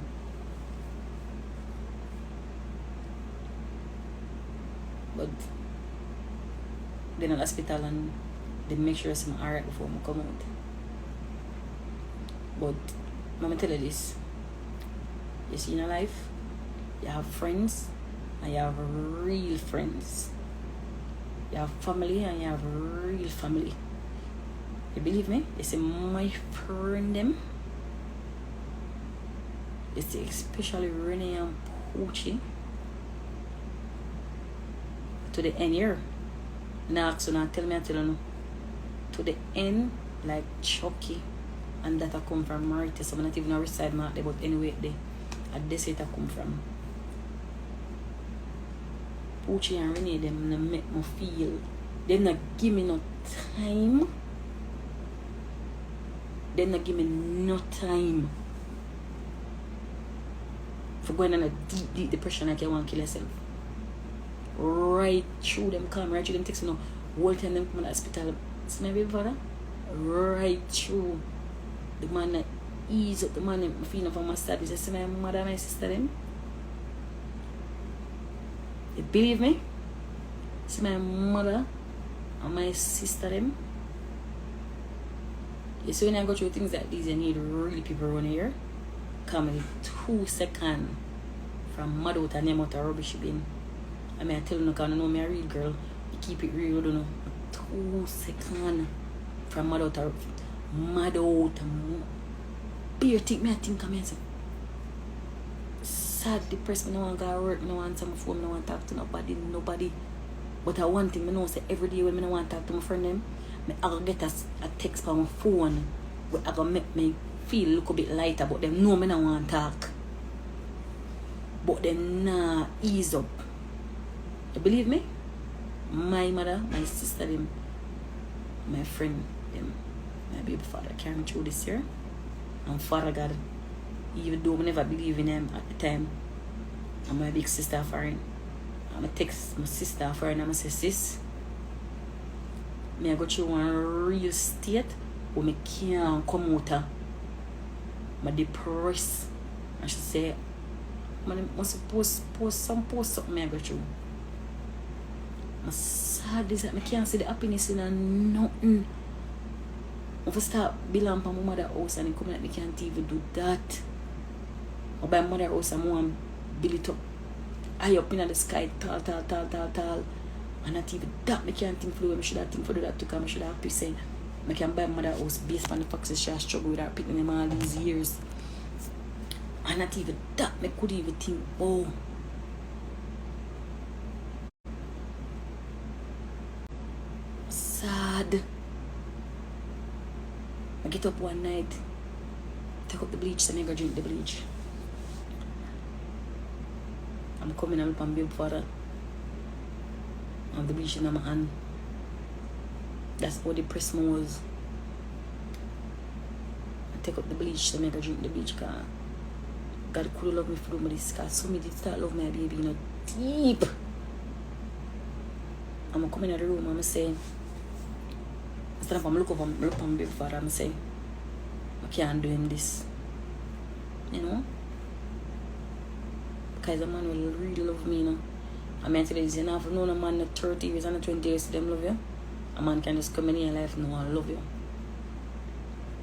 But then at the hospital and they make sure I'm alright before I come out. But let me tell you this. You see in your life, you have friends and you have real friends. You have family and you have real family. You believe me? You see my friend them. You see especially Renee and Poochie. To the end here. Now, so now tell me, I tell you. To the end, like Chucky. And that I come from Marita. So I'm not even a reside mark there, but anyway, they at this it I come from. Poochie and Renee, them not make me feel. They not give me no time. They not give me no time for going in a deep depression like you want to kill yourself. Right through them come, right through them text, whole time them come to the hospital. It's my baby father. Right through. The man that ease up, the man that feeling for my service. I see my mother and my sister them. You believe me? See my mother and my sister them. You see when I go through things like these, you need really people around here. Come in 2 seconds from mad out and name out a rubbish bin. I mean, I tell you, no, because I know me a real girl. You keep it real, don't know. 2 seconds from mad out. Beer take me, I think I'm here. Sad, depressed, I don't want to go to work, I don't want to answer my phone, I don't want to talk to nobody. But I want thing, I know say every day when I want to talk to my friend them, I will get a text from my phone where I will make me feel a little bit lighter, but them know I don't want to talk. But them nah ease up. You believe me? My mother, my sister, them, my friend, them, my baby father carried me through this year. And Father God, even though I never believe in him at the time, and my big sister for him. I'm going to text my sister for him and I say, sis, I go through one real state where I can't come out of. I'm depressed. I should say, I'm supposed to post something I go through. I'm sad is that I can't see the happiness in nothing. I start building up my mother's house and come like I can't even do that. Or by my mother's house and I want to build it up high up in the sky, tall. And not even that I can't think for the way I should have think for that to come. I should have happy saying I can buy my mother's house based on the fact that she has struggled with her picking them all these years. And not even that I could even think, oh. Sad. I get up one night, take up the bleach, so I go drink the bleach. I'm coming up and baby father. I have the bleach in my hand. That's how depressed I was. I take up the bleach, so I go drink the bleach. Cause God could love me for this. Cause so me did start love my baby, deep. I'm coming in the room, I'm saying, instead of I'm looking for my baby father, I'm saying, I can't do him this. Because the man will really love me, I mean, tell you, you know, if you know a man at 30 years and 20 years, them love you. A man can just come in your life and I love you.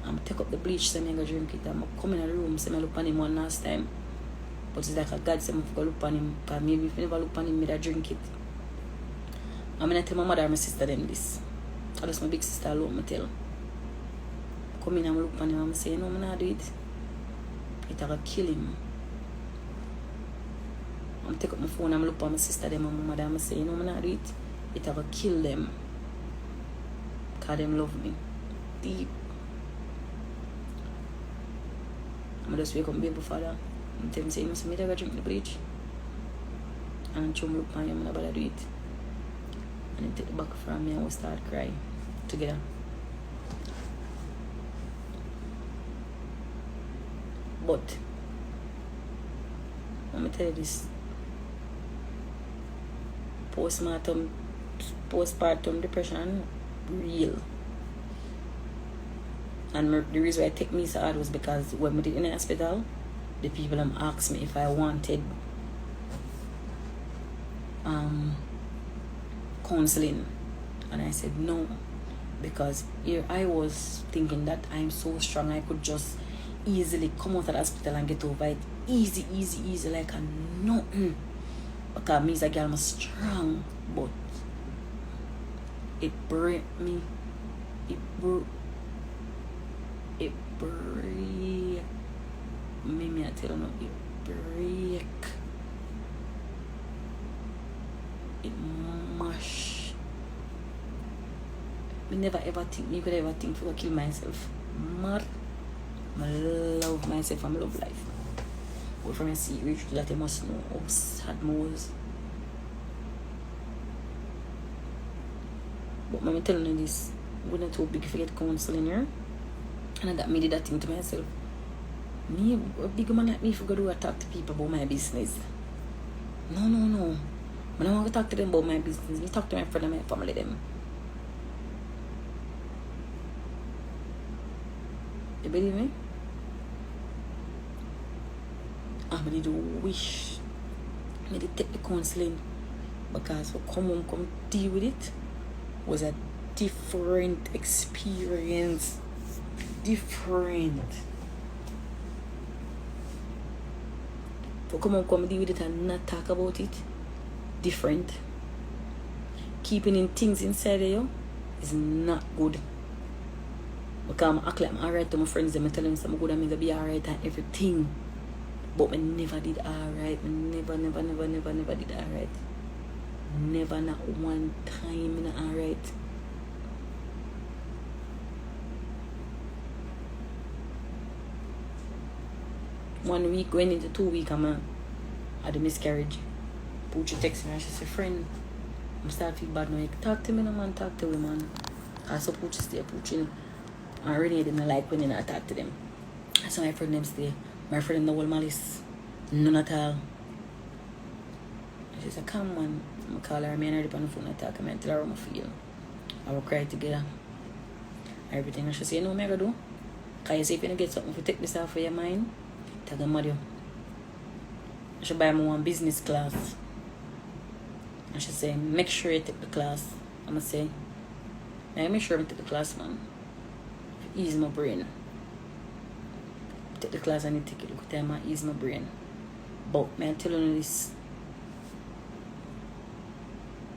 I'm take up the bleach, so I'm going to drink it. I'm come in the room, so I look on him one last time. But it's like a God, so I'm going to look on him. Because maybe if you never look on him, I drink it. I'm going to tell my mother and my sister them this. I just my big sister alone, I tell. I come in and look on him and say, no, I'm not do it. It's going to kill him. I take up my phone and look at my sister them and my mother and I say, I'm not do it. It's going to kill them. Because them love me. Deep. I just wake up baby father and tell him, say, I go drink the bleach. And I look at him and I better do it. And he take the back from me and we start crying together. But let me tell you this. Postpartum depression, real. And the reason why it took me so hard was because when we did in the hospital, the people asked me if I wanted counseling. And I said no. Because here I was thinking that I'm so strong I could just easily come out of the hospital and get over it. Easy, like a nothing. Because me as a girl, I'm strong. But It break me. It broke. It break. Me I tell you, it break. It mash. Me never ever think me could ever think for kill myself. Mad. I love myself and I love life. But from a see reach that I must know how sad I was. But I'm telling you this, we're not too big if you get counseling here. And that me did that thing to myself. Me, a big man like me, if I go to talk to people about my business. No. I don't want to talk to them about my business. Me talk to my friend and my family them. You believe me? I did wish me to take the counseling because for come deal with it was a different experience. Different. For come deal with it and not talk about it. Different. Keeping in things inside of you is not good. Because I act like I'm alright to my friends and I tell them I'm good and I'm going to be alright and everything. But I never did alright. I never did alright. Never, not one time in alright. One week going into 2 weeks, I had a miscarriage. Poochie text me and she said, friend, I'm starting to feel bad now. Talk to me no man, talk to him man. I saw Poochie stay, Poochie. I really didn't like when I talk to them. So my friend them stay. My friend no whole malice. None at all. She said, come on. I call her, I mean, on the phone, I talk, I tell her how I feel. I will cry together. Everything. And she said, you know what I'm going to do? Because you say if you don't get something to take this off of your mind, tell them mad you. I should buy me one business class. And she said, make sure you take the class. I'm going to say, make sure I take the class, man. Ease my brain. Take the class and you take it. Look at time and ease my brain. But I'm telling you this.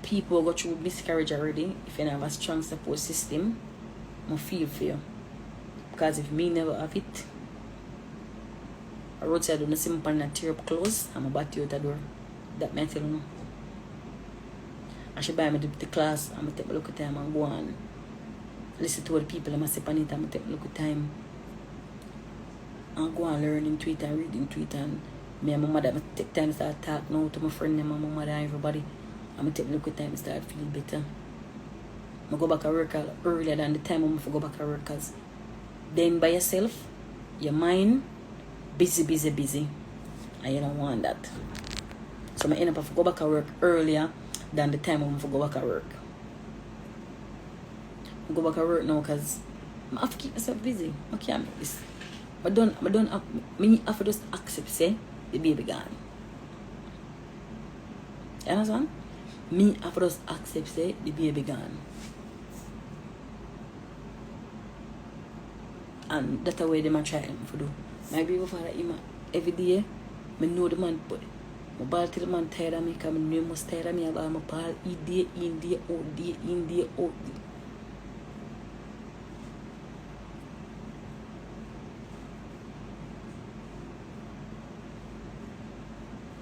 People go through miscarriage already. If you don't have a strong support system, I feel for you. Because if me never have it, I wrote say I do the simple and tear up clothes, I'm about to out the door. That may tell you. I should buy me the class, I'm going to take a look at time and go on. Listen to what the people I'm say on it, I'm going to take a look at time. And go and learn into it and read into it. And me and my mother, I take time to start talk now to my friend and my mother and everybody. I'm going to take a look at time and start feeling better. I go back to work earlier than the time I'm going to go back to work. Because then by yourself, your mind, busy. And you don't want that. So I end up to go back to work earlier than the time I'm going to go back to work. I go back to work now because I have to keep myself busy. I can't make this. I don't have to just accept, say, the baby gone. You understand? Me have to just accept, say, the baby gone. And that's the way they might try to do. My baby father, every day, I know the man, but I ball till the man tired of me, because I know he must tired of me. I ball in day, out day.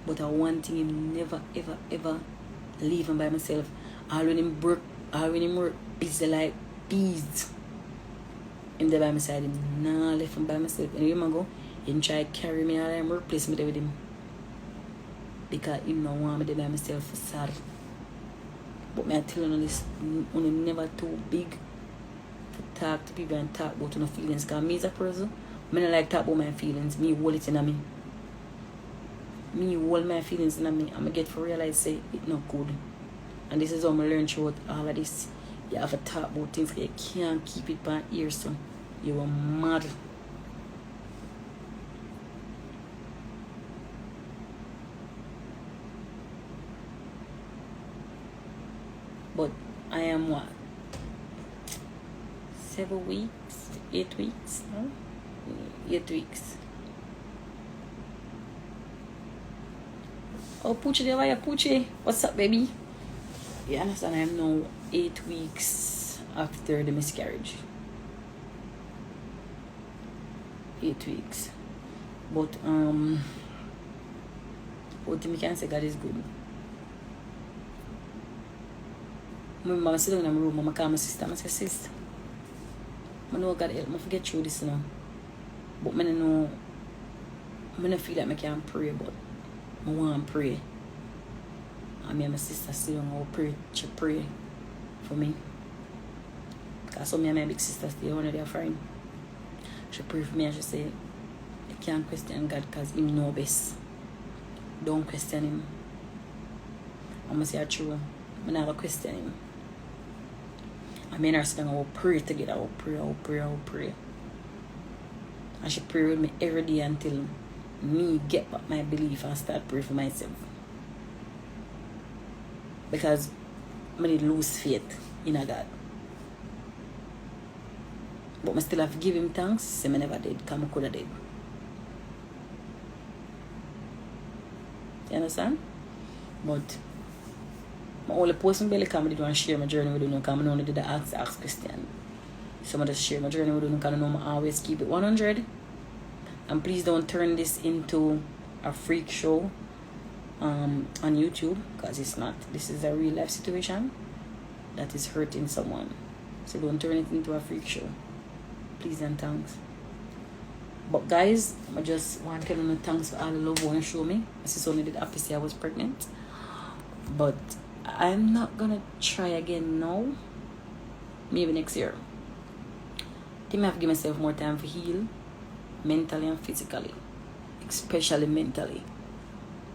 But I one thing him never ever leave him by myself. All when him work busy like bees. Him there by my side, him nah left him by myself. And him go, him try to carry me all and replace me there with him. Because him no want me there by myself for sad. But me I tell you this, only never too big to talk to people and talk about no feelings. Because me as a person, I don't like talk about my feelings. Me hold it in me. Me hold my feelings in me. I'm going to get to realize say it not good. And this is how I learn throughout all of this. You have to talk about things you can't keep it by ear, so you are mad. But I am what? 7 weeks? 8 weeks? No? 8 weeks. Oh, Poochie, there are you, Poochie. What's up, baby? You understand? I am now 8 weeks after the miscarriage. 8 weeks. But what me can say, God is good. Remember, I sit down in my room, I call my sister, I say, "Sis, I know God help me to get through this now. But I know, I don't feel like I can pray, but I want to pray." And me and my sister sit down and pray. She pray for me. Because so me and my big sister stay one of their friends. She pray for me and she say, "You can't question God because He knows best. Don't question Him." I'm going to say, "True. I never question Him." I mean, I sit down and we'll pray together. I'll pray. And she pray with me every day until me get back my belief and start praying for myself. Because I need lose faith in a God. But I still have to give Him thanks. Say I never did, because I could have did. You understand? But I only post my belly because I did want to share my journey with you, because I only did the ask question. So I just share my journey with you, because I know I always keep it 100. And please don't turn this into a freak show on YouTube, because it's not. This is a real life situation that is hurting someone. So don't turn it into a freak show. Please and thanks. But guys, I just want to tell you thanks for all the love you show me. This is only the happy say I was pregnant. But I'm not gonna try again now. Maybe next year. I think I have to give myself more time to heal, mentally and physically. Especially mentally.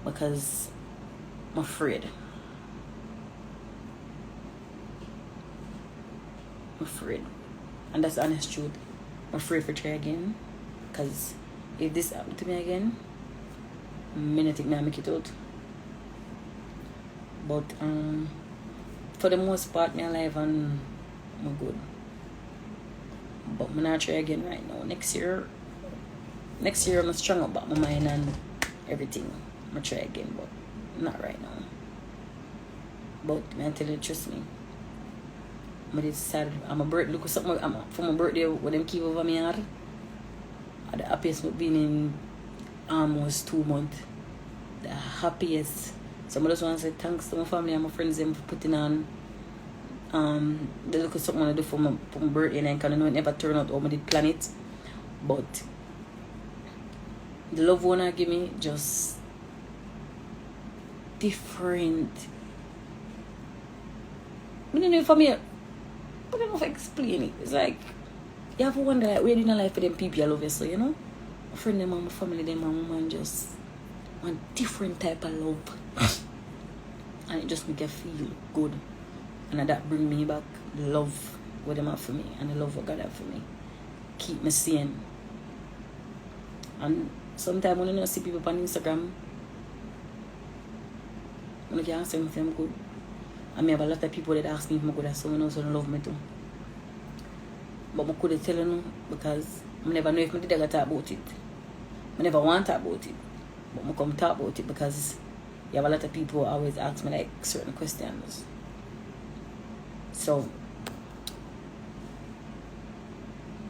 Because I'm afraid. And that's the honest truth. I'm afraid to try again. Because if this happened to me again, I'm not think I make it out. But for the most part, I'm alive and I'm good. But I'm not try again right now. Next year I'm strong about my mind and everything. I'm gonna try again, but not right now. But I tell you, trust me. I decided I'm a birthday. Look at something for my birthday when them keep over me heart. The happiest I've been in almost 2 months. The happiest. Some of just want to say thanks to my family and my friends them for putting on they look at something I do for my birthday, and I kind of know it never turned out how I did plan it. But the love one I give me just different. I don't know if I'm here, but I don't know if I explain it. It's like you have to wonder, like, where in a life for them people I love you, so you know? My friend them and my family them and my mom just one different type of love. And it just make you feel good. And that bring me back the love what them have for me and the love what God have for me. Keep me sane. And sometimes when I see people on Instagram, when I can ask them if I'm good. I have a lot of people that ask me if I'm good, so I know so they love me too. But I couldn't tell you because I never know if I did talk about it. I never want to talk about it. But I come talk about it because you have a lot of people who always ask me like certain questions. So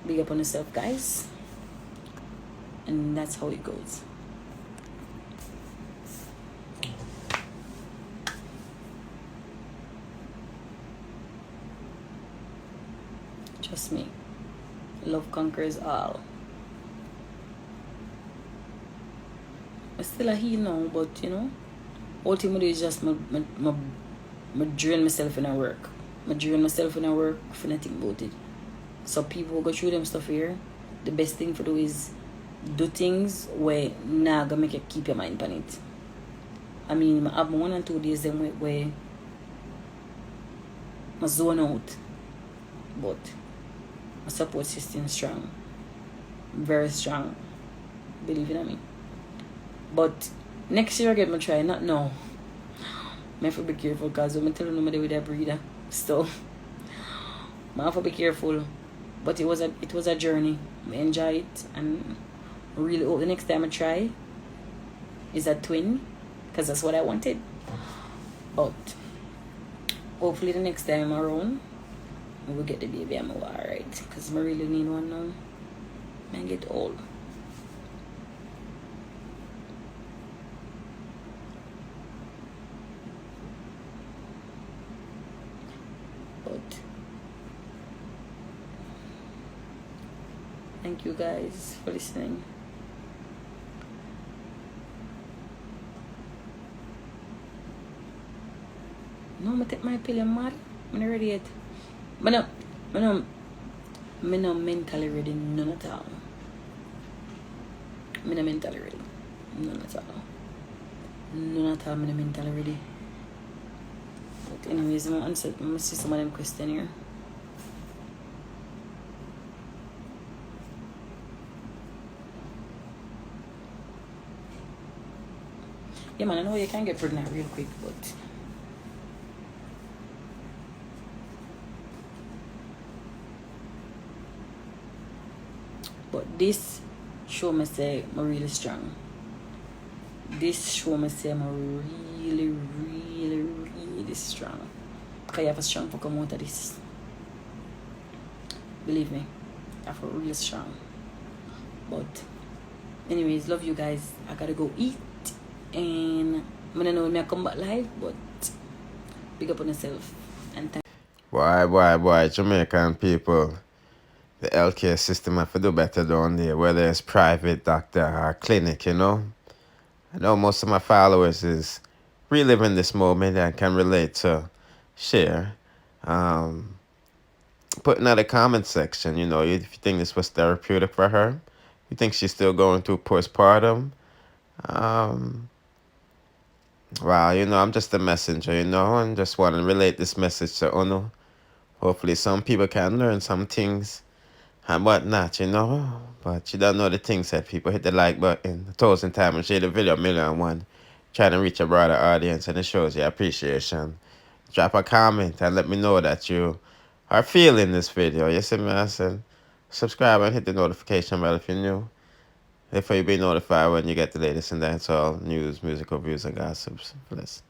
big up on yourself, guys. And that's how it goes. Trust me, love conquers all. I still a heal now, but you know, ultimately it's just my drain myself in a work. I drain myself in a work for nothing about it. So people who go through them stuff here, the best thing to do is do things where gonna make you keep your mind on it. I mean, I have 1 and 2 days then where I zone out, but my support system is strong, very strong. Believe in me. But next year again, I try. Not now. I have to be careful because I'm telling you with a breeder. So I have to be careful. But it was a journey. I enjoy it and really hope the next time I try is a twin, because that's what I wanted. But hopefully the next time I'm around, we will get the baby. I'm alright. Because I really need one now. I get old. But thank you guys for listening. No, I take my pill, I'm mad. I'm not ready yet. I'm not mentally ready, none at all. I'm not mentally ready. None at all. None at all, I'm not mentally ready. But anyways, I'm going to see some of them questions here. Yeah, man, I know you can get pregnant real quick, but this show me say I'm really strong. This show me say I'm really strong. Because you have a strong to come out of this. Believe me, I feel really strong. But anyways, love you guys. I gotta go eat. And I don't know when I come back live, but big up on yourself. And thank Why, Jamaican people. The healthcare system have to do better down there, whether it's private doctor or clinic, you know. I know most of my followers is reliving this moment and can relate to Sher. Put in the comment section, you know, if you think this was therapeutic for her, you think she's still going through postpartum. Um, wow, you know, I'm just a messenger, you know, and just want to relate this message to Uno. Hopefully some people can learn some things and whatnot, you know. But you don't know the things that people hit the like button 1,000 times and share the video 1,000,001, trying to reach a broader audience, and it shows your appreciation. Drop a comment and let me know that you are feeling this video. You see me? I said, subscribe and hit the notification bell if you're new. If you be notified when you get the latest and dancehall news, music reviews, and gossips. Bless.